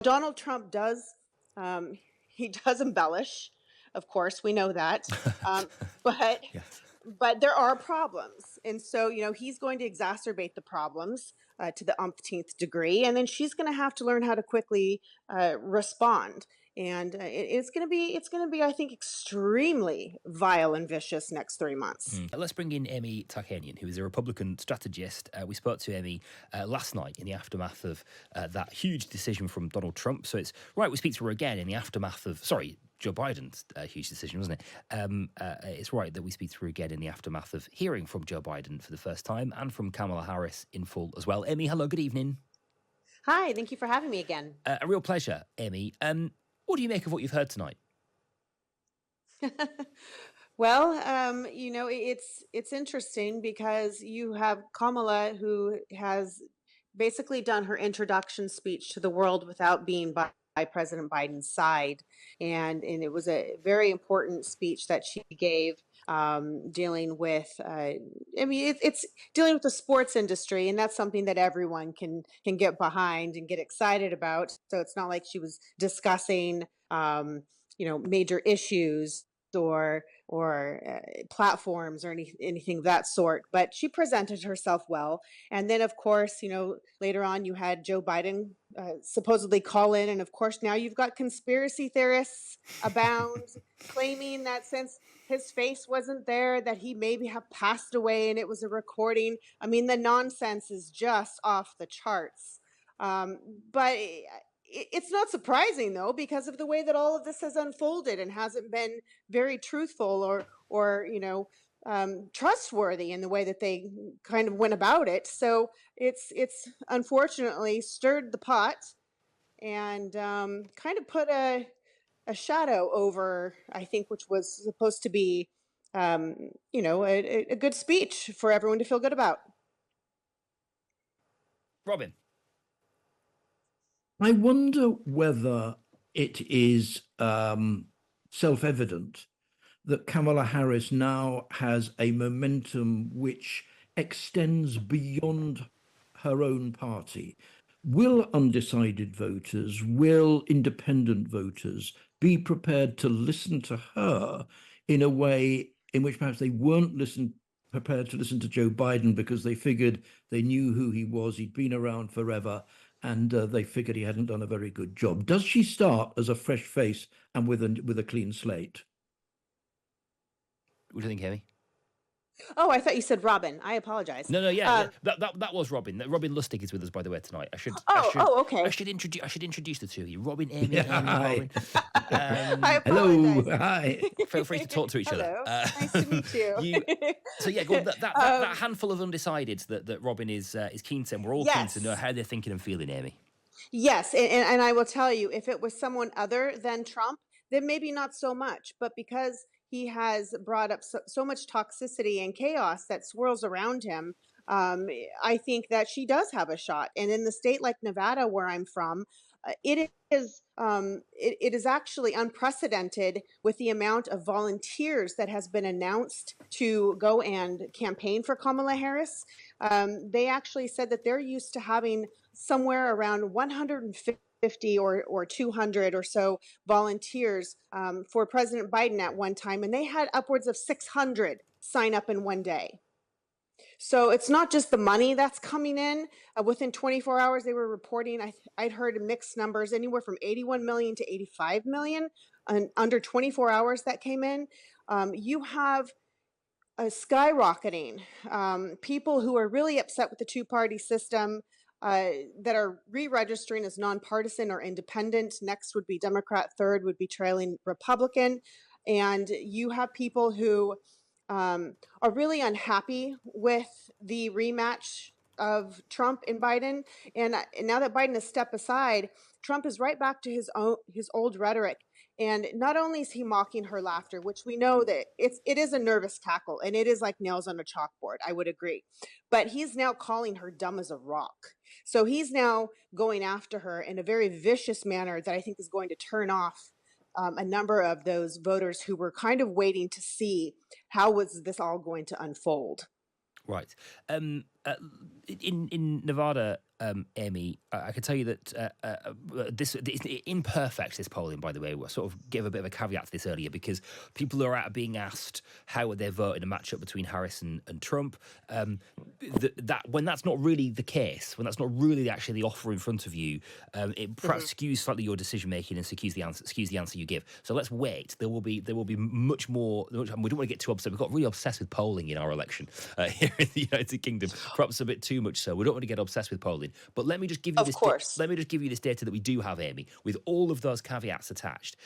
Donald Trump does, he does embellish, of course, we know that. Um, but Yes. but there are problems. And so, he's going to exacerbate the problems to the umpteenth degree. And then she's going to have to learn how to quickly respond. And it's going to be, I think, extremely vile and vicious next 3 months. Let's bring in Amy Tarkanian, who is a Republican strategist. We spoke to Amy last night in the aftermath of that huge decision from Donald Trump. So it's right we speak to her again in the aftermath of, Joe Biden's huge decision, wasn't it? It's right that we speak to her again in the aftermath of hearing from Joe Biden for the first time and from Kamala Harris in full as well. Amy, hello, good evening. Hi, thank you for having me again. A real pleasure, Amy. What do you make of what you've heard tonight? Well, it's interesting because you have Kamala, who has basically done her introduction speech to the world without being by President Biden's side, and it was a very important speech that she gave, dealing with. It's dealing with the sports industry, and that's something that everyone can get behind and get excited about. So it's not like she was discussing, major issues or platforms or anything of that sort. But she presented herself well. And then, of course, later on you had Joe Biden supposedly call in. And of course, now you've got conspiracy theorists abound claiming that since his face wasn't there, that he maybe have passed away and it was a recording. I mean, the nonsense is just off the charts. But it's not surprising, though, because of the way that all of this has unfolded and hasn't been very truthful or trustworthy in the way that they kind of went about it. So it's unfortunately stirred the pot and kind of put a shadow over, I think, which was supposed to be, a good speech for everyone to feel good about. Robin. I wonder whether it is self-evident that Kamala Harris now has a momentum which extends beyond her own party. Will undecided voters, will independent voters be prepared to listen to her in a way in which perhaps they weren't prepared to listen to Joe Biden because they figured they knew who he was, he'd been around forever, and they figured he hadn't done a very good job. Does she start as a fresh face and with a clean slate? What do you think, Amy? Oh, I thought you said Robin. I apologize. No, yeah. That was Robin. Robin Lustig is with us, by the way, tonight. Okay. I should introduce the two of you. Robin, Amy, Yeah, Amy, hi. Robin. I Hello, apologize. hi. Feel free to talk to each Hello. other. Nice to meet you. Go on, that handful of undecideds that Robin is keen to, and we're all keen Yes. to know how they're thinking and feeling, Amy. Yes, and I will tell you, if it was someone other than Trump, then maybe not so much. But because he has brought up so much toxicity and chaos that swirls around him, I think that she does have a shot. And in the state like Nevada, where I'm from, it is actually unprecedented with the amount of volunteers that has been announced to go and campaign for Kamala Harris. They actually said that they're used to having somewhere around 150 or 200 or so volunteers for President Biden at one time, and they had upwards of 600 sign up in one day. So it's not just the money that's coming in. Within 24 hours, they were reporting, I'd heard mixed numbers, anywhere from 81 million to 85 million, and under 24 hours that came in. You have skyrocketing. People who are really upset with the two-party system that are re-registering as nonpartisan or independent. Next would be Democrat. Third would be trailing Republican. And you have people who are really unhappy with the rematch of Trump and Biden. And now that Biden has stepped aside, Trump is right back to his old rhetoric. And not only is he mocking her laughter, which we know that it is a nervous cackle and it is like nails on a chalkboard, I would agree. But he's now calling her dumb as a rock. So he's now going after her in a very vicious manner that I think is going to turn off a number of those voters who were kind of waiting to see how was this all going to unfold. Right. In Nevada, Amy, I can tell you that this imperfect, this polling, by the way, we sort of gave a bit of a caveat to this earlier because people are being asked how would they vote in a matchup between Harris and Trump. That when that's not really the case, when that's not really actually the offer in front of you, it perhaps skews slightly your decision making and skews the answer you give. So let's wait. There will be much more. We don't want to get too obsessed. We got really obsessed with polling in our election here in the United Kingdom. Perhaps a bit too much so. We don't want to get obsessed with polling. But let me just give you Of course. let me just give you this data that we do have, Amy, with all of those caveats attached,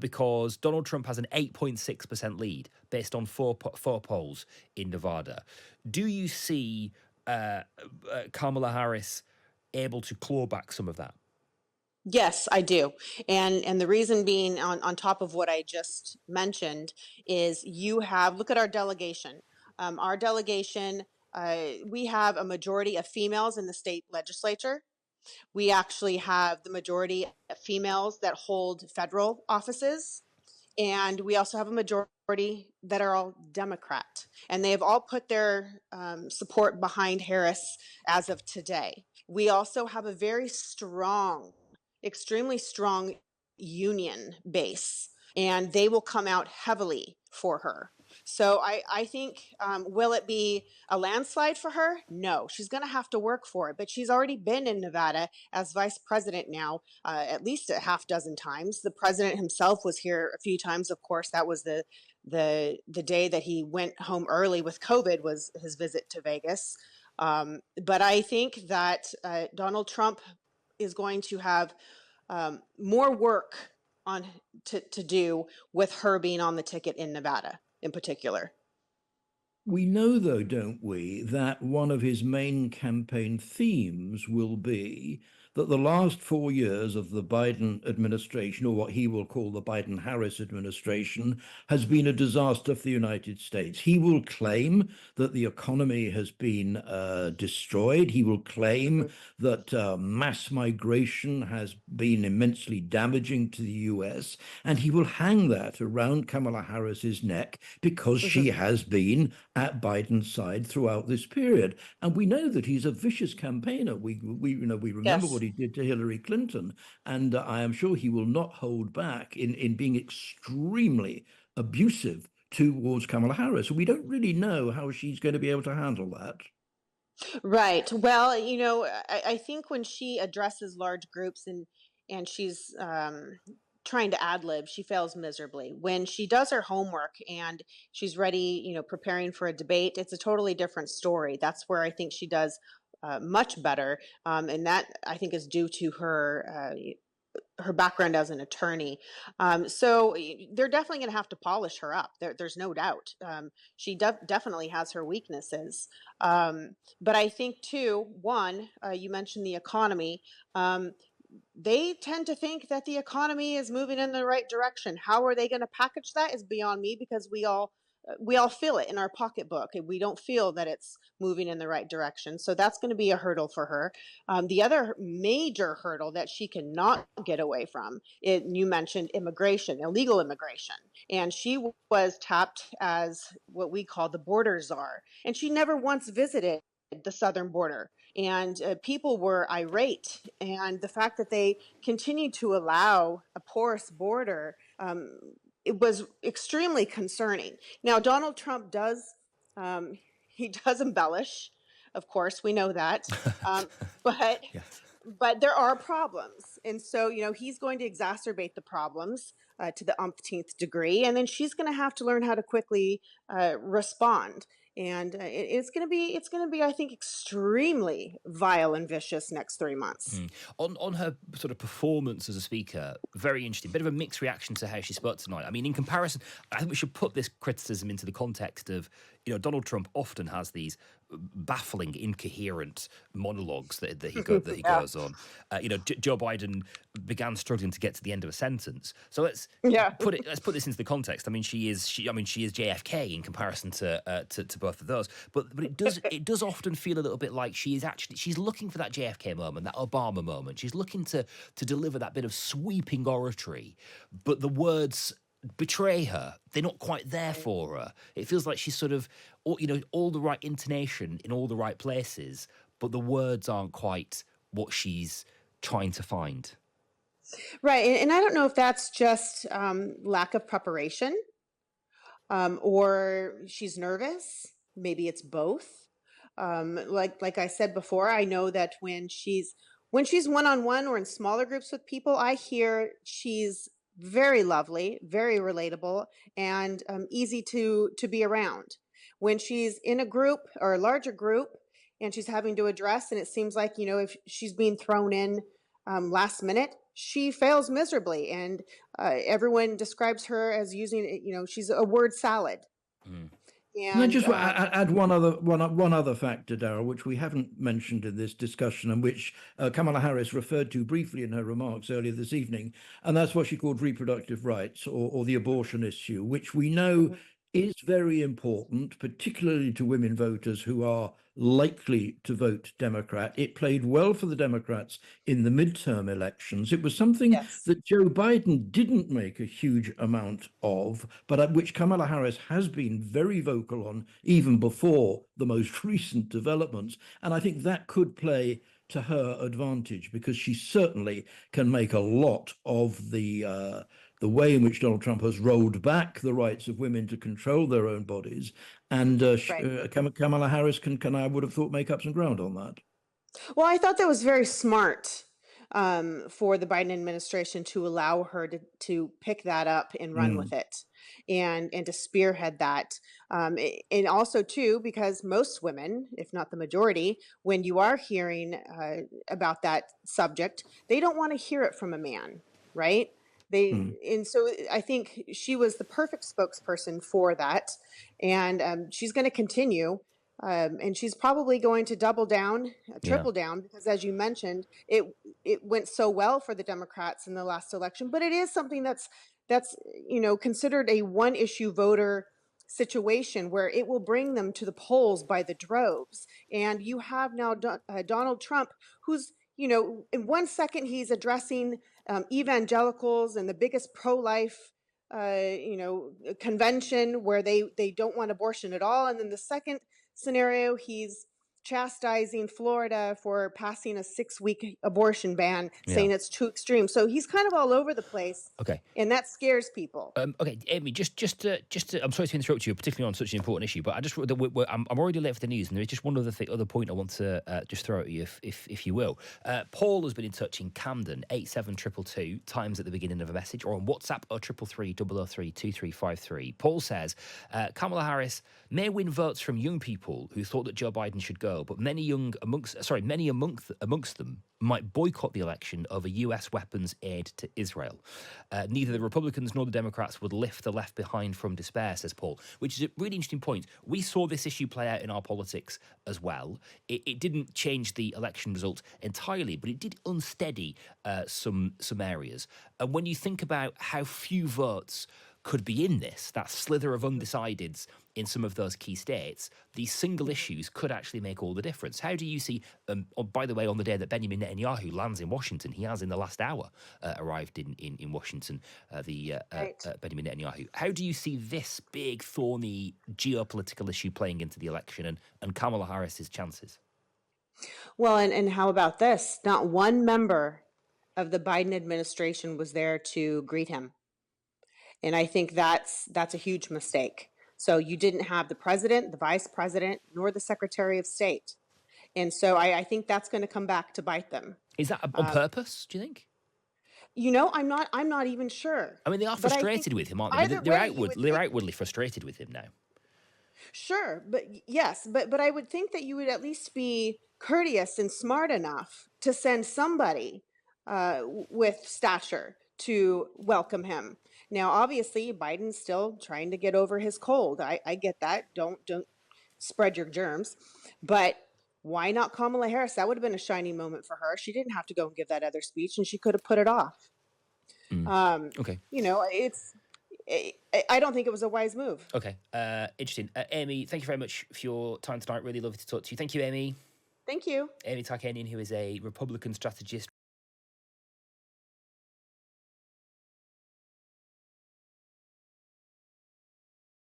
because Donald Trump has an 8.6% lead based on four polls in Nevada. Do you see Kamala Harris able to claw back some of that? Yes, I do. And the reason being on top of what I just mentioned is look at our delegation. Our delegation, we have a majority of females in the state legislature. We actually have the majority of females that hold federal offices. And we also have a majority that are all Democrat. And they have all put their support behind Harris as of today. We also have a very strong, extremely strong union base, and they will come out heavily for her. So I think, will it be a landslide for her? No, she's going to have to work for it. But she's already been in Nevada as vice president now, at least a half dozen times. The president himself was here a few times. Of course, that was the day that he went home early with COVID was his visit to Vegas. But I think that Donald Trump is going to have more work to do with her being on the ticket in Nevada in particular. We know, though, don't we, that one of his main campaign themes will be that the last 4 years of the Biden administration, or what he will call the Biden-Harris administration, has been a disaster for the United States. He will claim that the economy has been destroyed. He will claim that mass migration has been immensely damaging to the US, and he will hang that around Kamala Harris's neck because she has been at Biden's side throughout this period. And we know that he's a vicious campaigner. We remember Yes. what he did to Hillary Clinton, and I am sure he will not hold back in being extremely abusive towards Kamala Harris. We don't really know how she's going to be able to handle that. Right. Well, I think when she addresses large groups and she's trying to ad lib, she fails miserably. When she does her homework and she's ready, preparing for a debate, it's a totally different story. That's where I think she does much better, and that I think is due to her background as an attorney. So they're definitely going to have to polish her up. There's no doubt. She definitely has her weaknesses. But I think too, one, you mentioned the economy. They tend to think that the economy is moving in the right direction. How are they going to package that is beyond me, because we all feel it in our pocketbook and we don't feel that it's moving in the right direction. So that's going to be a hurdle for her. The other major hurdle that she cannot get away from, you mentioned immigration, illegal immigration. And she was tapped as what we call the border czar. And she never once visited the southern border. And people were irate. And the fact that they continued to allow a porous border, it was extremely concerning. Now, Donald Trump he does embellish, of course, we know that, but Yes. but there are problems, and so he's going to exacerbate the problems to the umpteenth degree, and then she's going to have to learn how to quickly respond. And it's going to be, I think, extremely vile and vicious next 3 months. On her sort of performance as a speaker, very interesting. Bit of a mixed reaction to how she spoke tonight. I mean, in comparison, I think we should put this criticism into the context of, Donald Trump often has these baffling, incoherent monologues that he goes on. Joe Biden began struggling to get to the end of a sentence. So let's put this into the context. I mean, she is JFK in comparison to both of those. But it does often feel a little bit like she's looking for that JFK moment, that Obama moment. She's looking to deliver that bit of sweeping oratory, but the words betray her. They're not quite there Right. for her. It feels like she's sort of, all the right intonation in all the right places, but the words aren't quite what she's trying to find. Right. And I don't know if that's just lack of preparation, or she's nervous. Maybe it's both. Like I said before, I know that when she's one on one or in smaller groups with people, I hear she's very lovely, very relatable, and easy to be around. When she's in a group or a larger group and she's having to address, and it seems like if she's being thrown in last minute, she fails miserably, and everyone describes her as using, she's a word salad. Mm. Can I And just add one other factor, Darrell, which we haven't mentioned in this discussion, and which Kamala Harris referred to briefly in her remarks earlier this evening, and that's what she called reproductive rights, or the abortion issue, which we know Mhm. is very important, particularly to women voters who are likely to vote Democrat. It played well for the Democrats in the midterm elections. It was something Yes. that Joe Biden didn't make a huge amount of, but at which Kamala Harris has been very vocal on even before the most recent developments. And I think that could play to her advantage, because she certainly can make a lot of the way in which Donald Trump has rolled back the rights of women to control their own bodies. And Right. Kamala Harris can, I would have thought, make up some ground on that. Well, I thought that was very smart for the Biden administration to allow her to pick that up and run with Mm, it, and to spearhead that. And also too, because most women, if not the majority, when you are hearing about that subject, they don't want to hear it from a man, right? mm. And so I think she was the perfect spokesperson for that, and she's going to continue. And she's probably going to double down, Yeah. triple down, because as you mentioned, it went so well for the Democrats in the last election. But it is something that's considered a one issue voter situation where it will bring them to the polls by the droves. And you have now Donald Trump, who's in 1 second he's addressing evangelicals and the biggest pro-life convention where they don't want abortion at all, and then the second scenario, he's chastising Florida for passing a 6-week abortion ban, Yeah. saying it's too extreme. So he's kind of all over the place, Okay. and that scares people. Okay, Amy, just to, I'm sorry to interrupt you, particularly on such an important issue, but I just, I'm already late for the news, and there is just one other point I want to just throw at you, if you will. Paul has been in touch in Camden, 87222, times at the beginning of a message, or on WhatsApp, 0333 Paul says, Kamala Harris may win votes from young people who thought that Joe Biden should go, but many amongst them might boycott the election over US weapons aid to Israel. Neither the Republicans nor the Democrats would lift the left behind from despair, says Paul, which is a really interesting point. We saw this issue play out in our politics as well. It didn't change the election result entirely, but it did unsteady some areas. And when you think about how few votes could be in this, that slither of undecideds in some of those key states, these single issues could actually make all the difference. How do you see, by the way, on the day that Benjamin Netanyahu lands in Washington, he has in the last hour arrived in Washington, Right. Benjamin Netanyahu. How do you see this big, thorny geopolitical issue playing into the election and Kamala Harris's chances? Well, and how about this? Not one member of the Biden administration was there to greet him. And I think that's a huge mistake. So you didn't have the president, the vice president, nor the secretary of state. And so I think that's going to come back to bite them. Is that on purpose, do you think? I'm not even sure. I mean, they are But I think frustrated with him, aren't they? either way, you would They're think, outwardly frustrated with him now. sure, but yes, but I would think that you would at least be courteous and smart enough to send somebody with stature to welcome him. Now, obviously, Biden's still trying to get over his cold. I get that. Don't spread your germs, but why not Kamala Harris? That would have been a shining moment for her. She didn't have to go and give that other speech, and she could have put it off. Mm. Um, Okay. it's. I don't think it was a wise move. Okay. Interesting. Amy, thank you very much for your time tonight. Really lovely to talk to you. Thank you, Amy. Thank you. Amy Tarkanian, who is a Republican strategist